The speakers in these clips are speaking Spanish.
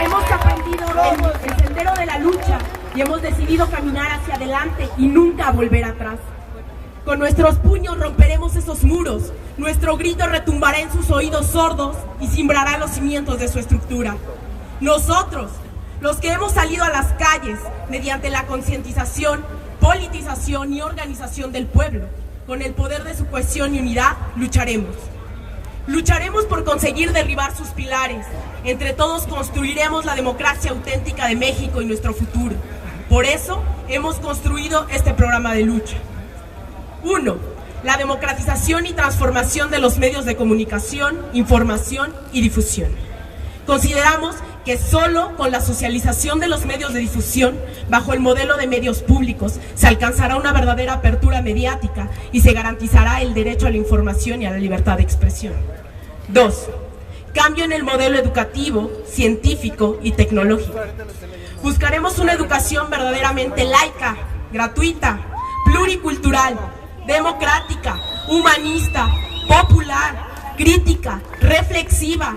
Hemos aprendido el sendero de la lucha y hemos decidido caminar hacia adelante y nunca volver atrás. Con nuestros puños romperemos esos muros, nuestro grito retumbará en sus oídos sordos y simbrará los cimientos de su estructura. Nosotros, los que hemos salido a las calles mediante la concientización, politización y organización del pueblo, con el poder de su cohesión y unidad, lucharemos. Lucharemos por conseguir derribar sus pilares. Entre todos construiremos la democracia auténtica de México y nuestro futuro. Por eso hemos construido este programa de lucha. 1. La democratización y transformación de los medios de comunicación, información y difusión. Consideramos que solo con la socialización de los medios de difusión, bajo el modelo de medios públicos, se alcanzará una verdadera apertura mediática y se garantizará el derecho a la información y a la libertad de expresión. 2. Cambio en el modelo educativo, científico y tecnológico. Buscaremos una educación verdaderamente laica, gratuita, pluricultural, democrática, humanista, popular, crítica, reflexiva,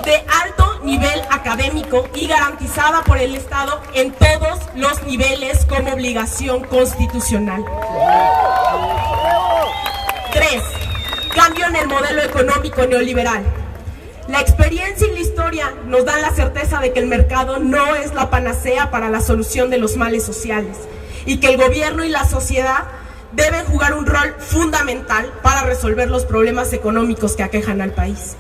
de alto nivel académico y garantizada por el Estado en todos los niveles como obligación constitucional. 3. Cambio en el modelo económico neoliberal. La experiencia y la historia nos dan la certeza de que el mercado no es la panacea para la solución de los males sociales y que el gobierno y la sociedad deben jugar un rol fundamental para resolver los problemas económicos que aquejan al país.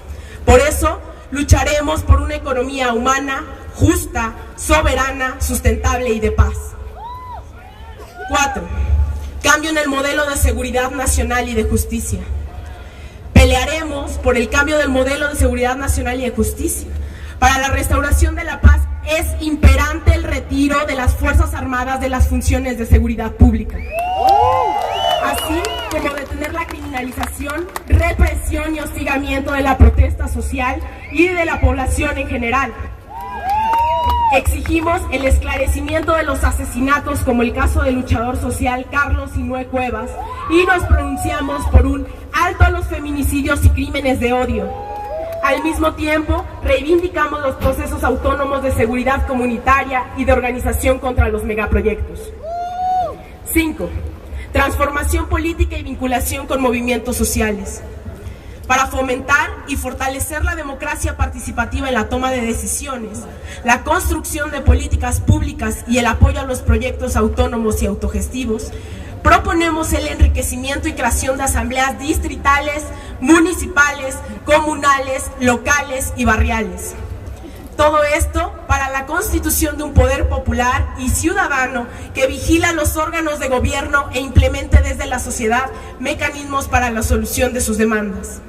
Por eso, lucharemos por una economía humana, justa, soberana, sustentable y de paz. 4. Cambio en el modelo de seguridad nacional y de justicia. Pelearemos por el cambio del modelo de seguridad nacional y de justicia. Para la restauración de la paz es imperante el retiro de las Fuerzas Armadas de las funciones de seguridad pública, así como detener la criminalización, represión y hostigamiento de la protesta social y de la población en general. Exigimos el esclarecimiento de los asesinatos, como el caso del luchador social Carlos Sinúe Cuevas, y nos pronunciamos por un alto a los feminicidios y crímenes de odio. Al mismo tiempo, reivindicamos los procesos autónomos de seguridad comunitaria y de organización contra los megaproyectos. 5. Transformación política y vinculación con movimientos sociales. Para fomentar y fortalecer la democracia participativa en la toma de decisiones, la construcción de políticas públicas y el apoyo a los proyectos autónomos y autogestivos, proponemos el enriquecimiento y creación de asambleas distritales, municipales, comunales, locales y barriales. Todo esto para la constitución de un poder popular y ciudadano que vigila los órganos de gobierno e implemente desde la sociedad mecanismos para la solución de sus demandas.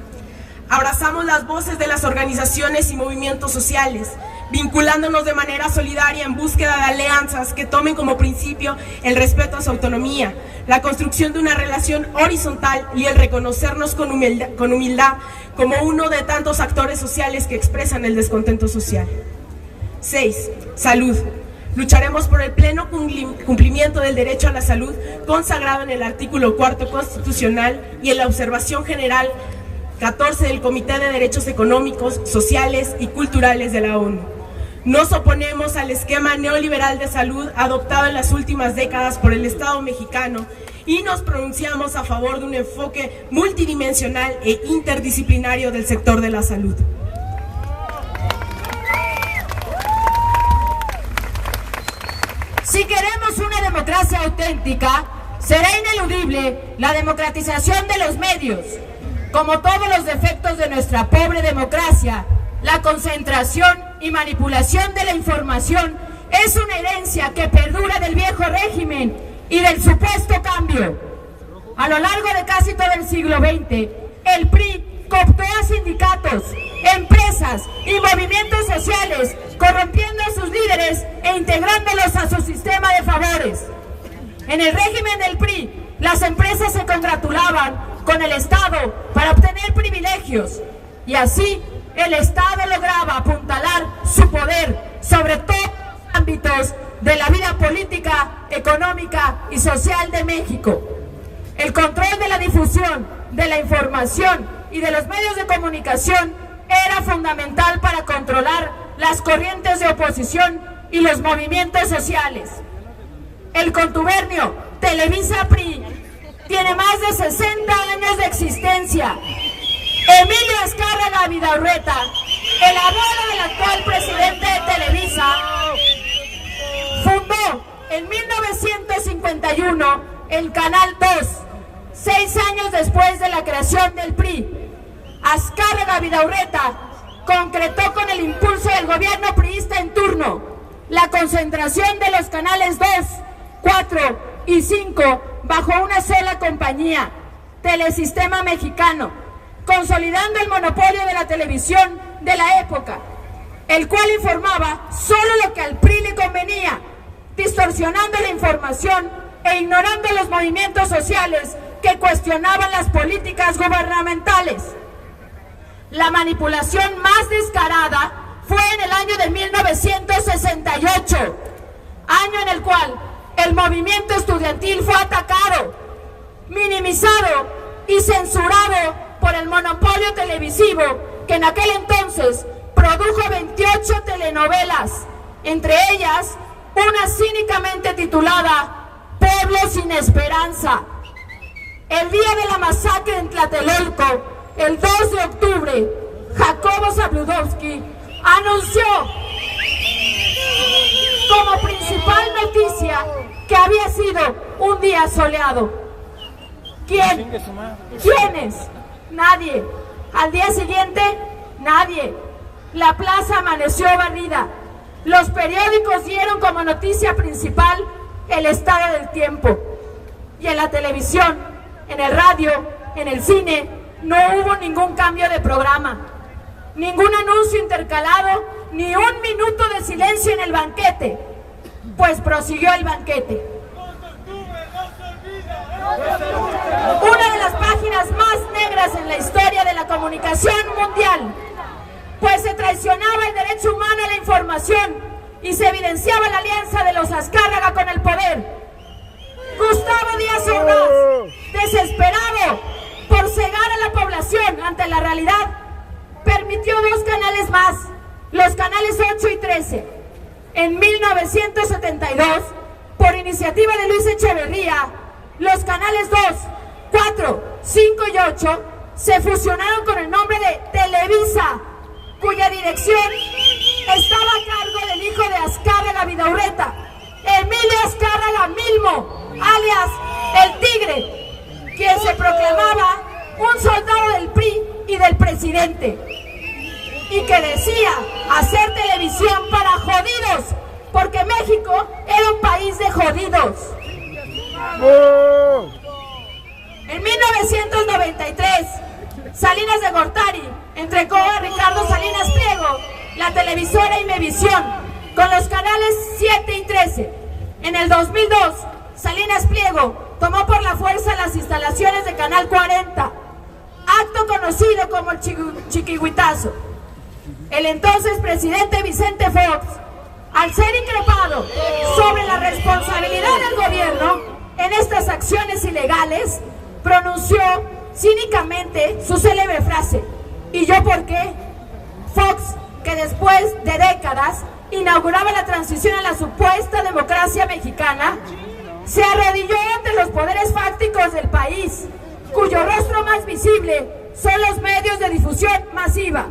Abrazamos las voces de las organizaciones y movimientos sociales, vinculándonos de manera solidaria en búsqueda de alianzas que tomen como principio el respeto a su autonomía, la construcción de una relación horizontal y el reconocernos con humildad como uno de tantos actores sociales que expresan el descontento social. 6. Salud. Lucharemos por el pleno cumplimiento del derecho a la salud consagrado en el artículo 4 constitucional y en la observación general 14 del Comité de Derechos Económicos, Sociales y Culturales de la ONU. Nos oponemos al esquema neoliberal de salud adoptado en las últimas décadas por el Estado mexicano y nos pronunciamos a favor de un enfoque multidimensional e interdisciplinario del sector de la salud. Si queremos una democracia auténtica, será ineludible la democratización de los medios. Como todos los defectos de nuestra pobre democracia, la concentración y manipulación de la información es una herencia que perdura del viejo régimen y del supuesto cambio. A lo largo de casi todo el siglo XX, el PRI cooptó a sindicatos, empresas y movimientos sociales, corrompiendo a sus líderes e integrándolos a su sistema de favores. En el régimen del PRI, las empresas se congratulaban con el Estado para obtener privilegios y así el Estado lograba apuntalar su poder sobre todos los ámbitos de la vida política, económica y social de México. El control de la difusión, de la información y de los medios de comunicación era fundamental para controlar la las corrientes de oposición y los movimientos sociales. El contubernio Televisa-PRI tiene más de 60 años de existencia. Emilio Azcárraga Vidaurreta, el abuelo del actual presidente de Televisa, fundó en 1951 el Canal 2, 6 años después de la creación del PRI. Azcárraga Vidaurreta concretó con el impulso del gobierno priista en turno la concentración de los canales 2, 4 y 5 bajo una sola compañía, Telesistema Mexicano, consolidando el monopolio de la televisión de la época, el cual informaba solo lo que al PRI le convenía, distorsionando la información e ignorando los movimientos sociales que cuestionaban las políticas gubernamentales. La manipulación más descarada fue en el año de 1968, año en el cual el movimiento estudiantil fue atacado, minimizado y censurado por el monopolio televisivo que en aquel entonces produjo 28 telenovelas, entre ellas una cínicamente titulada Pueblo sin Esperanza. El día de la masacre en Tlatelolco, el 2 de octubre, Jacobo Zabludovsky anunció como principal noticia que había sido un día soleado. ¿Quién? ¿Quiénes? Nadie. Al día siguiente, nadie. La plaza amaneció barrida. Los periódicos dieron como noticia principal el estado del tiempo. Y en la televisión, en el radio, en el cine, no hubo ningún cambio de programa, ningún anuncio intercalado, ni un minuto de silencio en el banquete, pues prosiguió el banquete. Una de las páginas más negras en la historia de la comunicación mundial, pues se traicionaba el derecho humano a la información y se evidenciaba la alianza de los Azcárraga con el poder. Gustavo Díaz Ordaz, desesperado por cegar a la población ante la realidad, permitió 2 canales más, los canales 8 y 13. En 1972, por iniciativa de Luis Echeverría, los canales 2, 4, 5 y 8 se fusionaron con el nombre de Televisa, cuya dirección estaba a cargo del hijo de Azcárraga Vidaurreta, Emilio Azcárraga Milmo, alias El Tigre, quien se proclamaba un soldado del PRI y del presidente, y que decía hacer televisión para jodidos, porque México era un país de jodidos. En 1993, Salinas de Gortari entregó a Ricardo Salinas Pliego la televisora Imevisión con los canales 7 y 13. En el 2002, Salinas Pliego tomó por la fuerza las instalaciones de Canal 40, acto conocido como el Chiquihuitazo. El entonces presidente Vicente Fox, al ser increpado sobre la responsabilidad del gobierno en estas acciones ilegales, pronunció cínicamente su célebre frase: ¿y yo por qué? Fox, que después de décadas inauguraba la transición a la supuesta democracia mexicana, se arrodilló ante los poderes fácticos del país, cuyo rostro más visible son los medios de difusión masiva.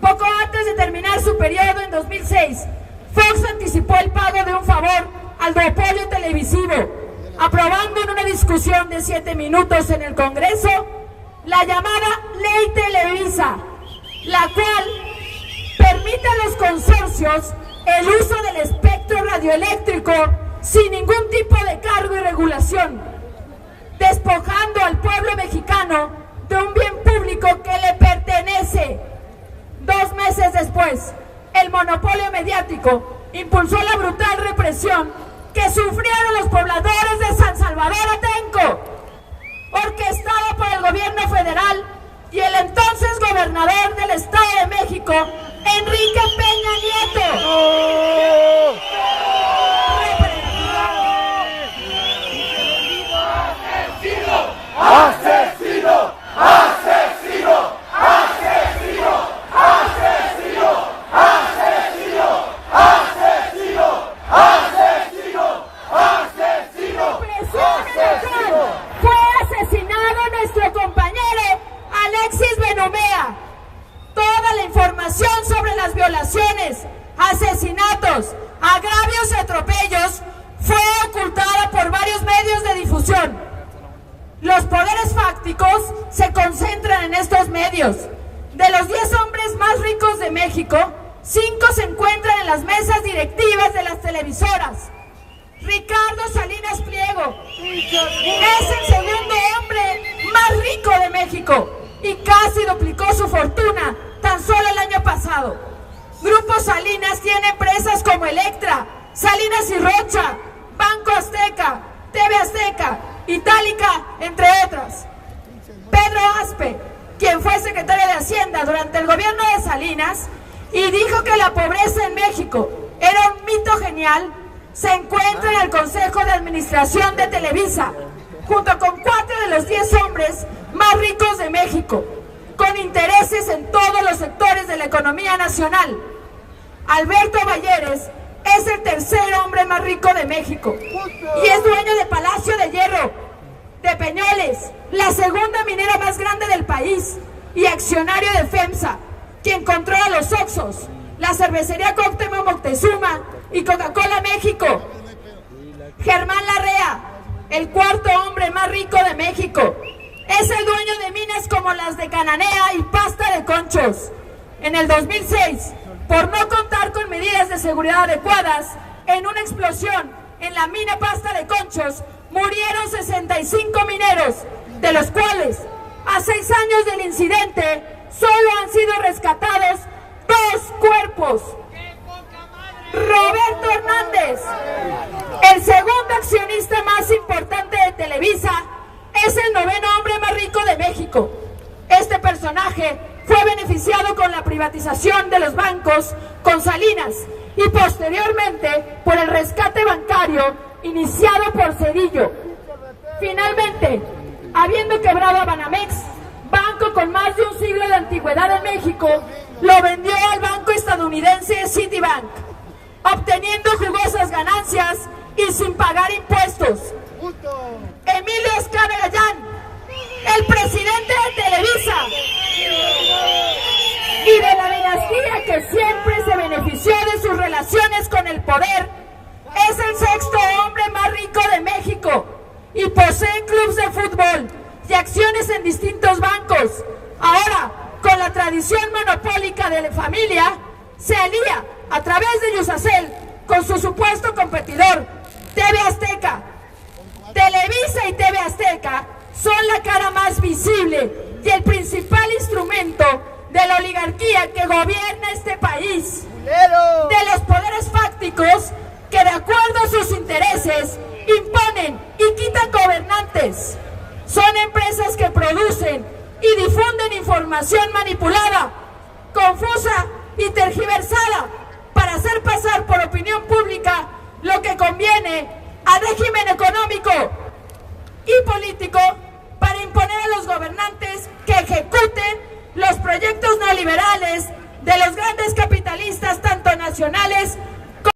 Poco antes de terminar su periodo en 2006, Fox anticipó el pago de un favor al duopolio televisivo, aprobando en una discusión de 7 minutos en el Congreso la llamada Ley Televisa, la cual permite a los consorcios el uso del espectro radioeléctrico sin ningún tipo de cargo y regulación, despojando al pueblo mexicano de un bien público que le pertenece. 2 meses después, el monopolio mediático impulsó la brutal represión que sufrieron los pobladores de San Salvador Atenco, orquestado por el gobierno federal y el entonces gobernador del Estado de México, Enrique Peña Nieto. ¡Asesino! ¡Asesino! ¡Asesino! ¡Asesino! ¡Asesino! información sobre las violaciones, asesinatos, agravios y atropellos fue ocultada por varios medios de difusión. Los poderes fácticos se concentran en estos medios. De los 10 hombres más ricos de México, 5 se encuentran en las mesas directivas de las televisoras. Ricardo Salinas Pliego es el segundo hombre más rico de México y casi duplicó su fortuna tan solo el año pasado. Grupo Salinas tiene empresas como Electra, Salinas y Rocha, Banco Azteca, TV Azteca, Itálica, entre otras. Pedro Aspe, quien fue secretario de Hacienda durante el gobierno de Salinas y dijo que la pobreza en México era un mito genial, se encuentra en el Consejo de Administración de Televisa, junto con 4 de los 10 hombres más ricos de México, con intereses en todos los sectores de la economía nacional. Alberto Balleres es el tercer hombre más rico de México y es dueño de Palacio de Hierro, de Peñoles, la segunda minera más grande del país, y accionario de FEMSA, quien controla los Oxxos, la cervecería Cuauhtémoc Moctezuma y Coca-Cola México. Germán Larrea, el cuarto hombre más rico de México, es el dueño de minas como las de Cananea y Pasta de Conchos. En el 2006, por no contar con medidas de seguridad adecuadas, en una explosión en la mina Pasta de Conchos, murieron 65 mineros, de los cuales, a 6 años del incidente, solo han sido rescatados 2 cuerpos. Roberto Hernández, el segundo accionista más importante de Televisa, es el 9º hombre más rico de México. Este personaje fue beneficiado con la privatización de los bancos con Salinas y posteriormente por el rescate bancario iniciado por Zedillo. Finalmente, habiendo quebrado a Banamex, banco con más de un siglo de antigüedad en México, lo vendió al banco estadounidense Citibank, obteniendo jugosas ganancias y sin pagar impuestos. Emilio Azcárraga Gallán, el presidente de Televisa y de la dinastía que siempre se benefició de sus relaciones con el poder, es el 6º hombre más rico de México y posee clubes de fútbol y acciones en distintos bancos. Ahora, con la tradición monopólica de la familia, se alía a través de Yusacel con su supuesto competidor, TV Azteca. Televisa y TV Azteca son la cara más visible y el principal instrumento de la oligarquía que gobierna este país, de los poderes fácticos que de acuerdo a sus intereses imponen y quitan gobernantes. Son empresas que producen y difunden información manipulada, confusa y tergiversada para hacer pasar por opinión pública lo que conviene al régimen económico y político para imponer a los gobernantes que ejecuten los proyectos neoliberales de los grandes capitalistas tanto nacionales